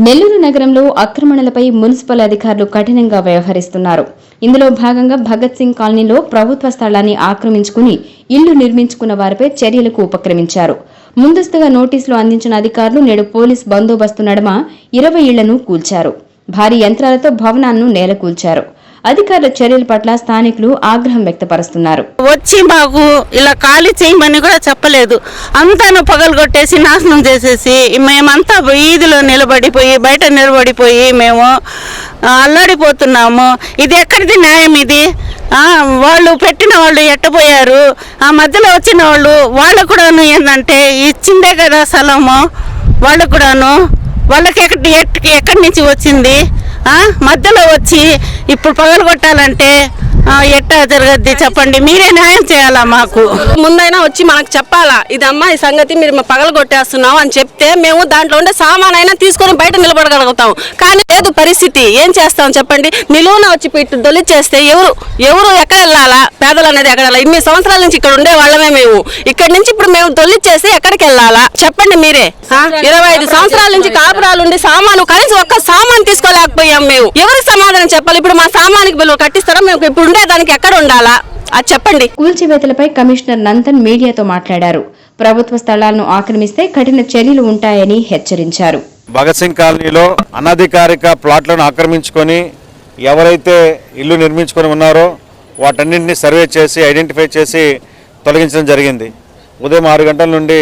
నెల్లూరు నగరంలో ఆక్రమణలపై మున్సిపల్ అధికారులు కఠినంగా వ్యవహరిస్తున్నారు. ఇందులో భాగంగా భగత్ సింగ్ కాలనీలో ప్రభుత్వ స్థలాన్ని ఆక్రమించుకుని ఇళ్లు నిర్మించుకున్న వారిపై చర్యలకు ఉపక్రమించారు. ముందస్తుగా నోటీసులు అందించిన అధికారులు నేడు పోలీస్ బందోబస్తు నడుమ 20 ఇళ్లను కూల్చారు. భారీ యంత్రాలతో భవనాలను నేలకూల్చారు. అధికారుల చర్యల పట్ల స్థానికులు ఆగ్రహం వ్యక్తపరుస్తున్నారు. వచ్చి మాకు ఇలా ఖాళీ చేయమని కూడా చెప్పలేదు. అంతాను పగలగొట్టేసి నాశనం చేసేసి మేమంతా వీధిలో నిలబడిపోయి బయట నిలబడిపోయి మేము అల్లాడిపోతున్నాము. ఇది ఎక్కడిది న్యాయం? ఇది వాళ్ళు పెట్టిన వాళ్ళు ఎట్టపోయారు. ఆ మధ్యలో వచ్చిన వాళ్ళకు కూడాను ఏంటంటే ఇచ్చిందే కదా స్థలము, వాళ్ళకు కూడాను వాళ్ళకి ఎక్కడి నుంచి వచ్చింది? మధ్యలో వచ్చి ఇప్పుడు పగలగొట్టాలంటే ఎట్టా జరగద్ది చెప్పండి? మీరే న్యాయం చేయాలా? మాకు ముందైనా వచ్చి మనకు చెప్పాలా, ఇదమ్మా ఈ సంగతి మీరు పగలగొట్టేస్తున్నాం అని చెప్తే మేము దాంట్లో ఉండే సామానైనా తీసుకొని బయట నిలబడగలుగుతాం. కానీ లేదు పరిస్థితి. ఏం చేస్తాం చెప్పండి? నిలువున వచ్చి ఇటు దొలిచేస్తే ఎవరు ఎక్కడ వెళ్ళాలా? పేదలు అనేది ఎక్కడ వెళ్ళాలి? ఇన్ని సంవత్సరాల నుంచి ఇక్కడ ఉండే వాళ్ళమే మేము. ఇక్కడ నుంచి ఇప్పుడు మేము దొలిచేస్తే ఎక్కడికి వెళ్ళాలా చెప్పండి మీరే? 25 సంవత్సరాల నుంచి కాపురాలు ఉండి సామాను కనీసం ఒక్క సామాను తీసుకోలేకపోయాం మేము. ఎవరికి సమాధానం చెప్పాలి? ఇప్పుడు మా సామానికి బిల్లు కట్టిస్తారా? మేము ఇప్పుడు ఉండేదానికి ఎక్కడ ఉండాలా అది చెప్పండి. కూల్చివేతలపై కమిషనర్ నందన్ మీడియాతో మాట్లాడారు. ప్రభుత్వ స్థలాలను ఆక్రమిస్తే కఠిన చర్యలు ఉంటాయని హెచ్చరించారు. భగత్ సింగ్ కాలనీలో అనధికారిక ప్లాట్లను ఆక్రమించుకొని ఎవరైతే ఇల్లు నిర్మించుకొని ఉన్నారో వాటన్నింటినీ సర్వే చేసి ఐడెంటిఫై చేసి తొలగించడం జరిగింది. ఉదయం 6 గంటల నుండి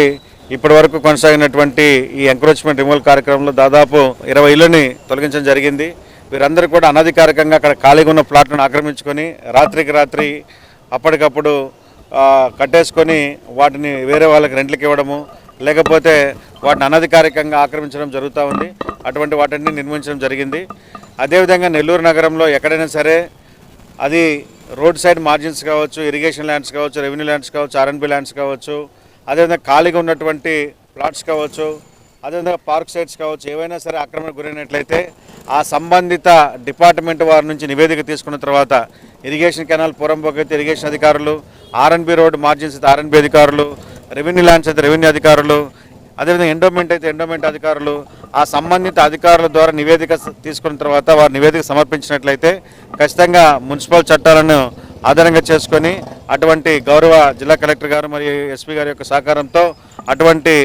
ఇప్పటి వరకు కొనసాగినటువంటి ఈ ఎంక్రోచ్మెంట్ రిమూవల్ కార్యక్రమంలో దాదాపు 20 ఇళ్లని తొలగించడం జరిగింది. వీరందరూ కూడా అనధికారికంగా అక్కడ ఖాళీగా ఉన్న ప్లాట్లను ఆక్రమించుకొని రాత్రికి రాత్రి అప్పటికప్పుడు కట్టేసుకొని వాటిని వేరే వాళ్ళకి రెంట్లకి ఇవ్వడము, లేకపోతే వాటిని అనధికారికంగా ఆక్రమించడం జరుగుతూ ఉంది. అటువంటి వాటిని నిర్మించడం జరిగింది. అదేవిధంగా నెల్లూరు నగరంలో ఎక్కడైనా సరే అది రోడ్ సైడ్ మార్జిన్స్ కావచ్చు, ఇరిగేషన్ ల్యాండ్స్ కావచ్చు, రెవెన్యూ ల్యాండ్స్ కావచ్చు, ఆర్ఎన్బి ల్యాండ్స్ కావచ్చు, అదేవిధంగా ఖాళీగా ఉన్నటువంటి ప్లాట్స్ కావచ్చు, అదేవిధంగా పార్క్ సైట్స్ కావచ్చు, ఏవైనా సరే ఆక్రమణకు గురైనట్లయితే ఆ సంబంధిత డిపార్ట్మెంట్ వారి నుంచి నివేదిక తీసుకున్న తర్వాత ఇరిగేషన్ కెనాల్ పురంబోక్ అయితే ఇరిగేషన్ అధికారులు, ఆర్ఎన్బి రోడ్ మార్జిన్స్ అయితే ఆర్ఎన్బి అధికారులు, రెవెన్యూ ల్యాండ్స్ అయితే రెవెన్యూ అధికారులు, అదేవిధంగా ఎండోమెంట్ అయితే ఎండోమెంట్ అధికారులు ఆ సంబంధిత అధికారుల ద్వారా నివేదిక తీసుకున్న తర్వాత వారు నివేదిక సమర్పించినట్లయితే ఖచ్చితంగా మున్సిపల్ చట్టాలను ఆధారంగా చేసుకొని అటువంటి గౌరవ జిల్లా కలెక్టర్ గారు మరియు ఎస్పీ గారి యొక్క సహకారంతో అటువంటి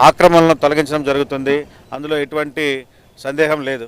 ఆక్రమణలను తొలగించడం జరుగుతుంది. అందులో ఎటువంటి సందేహం లేదు.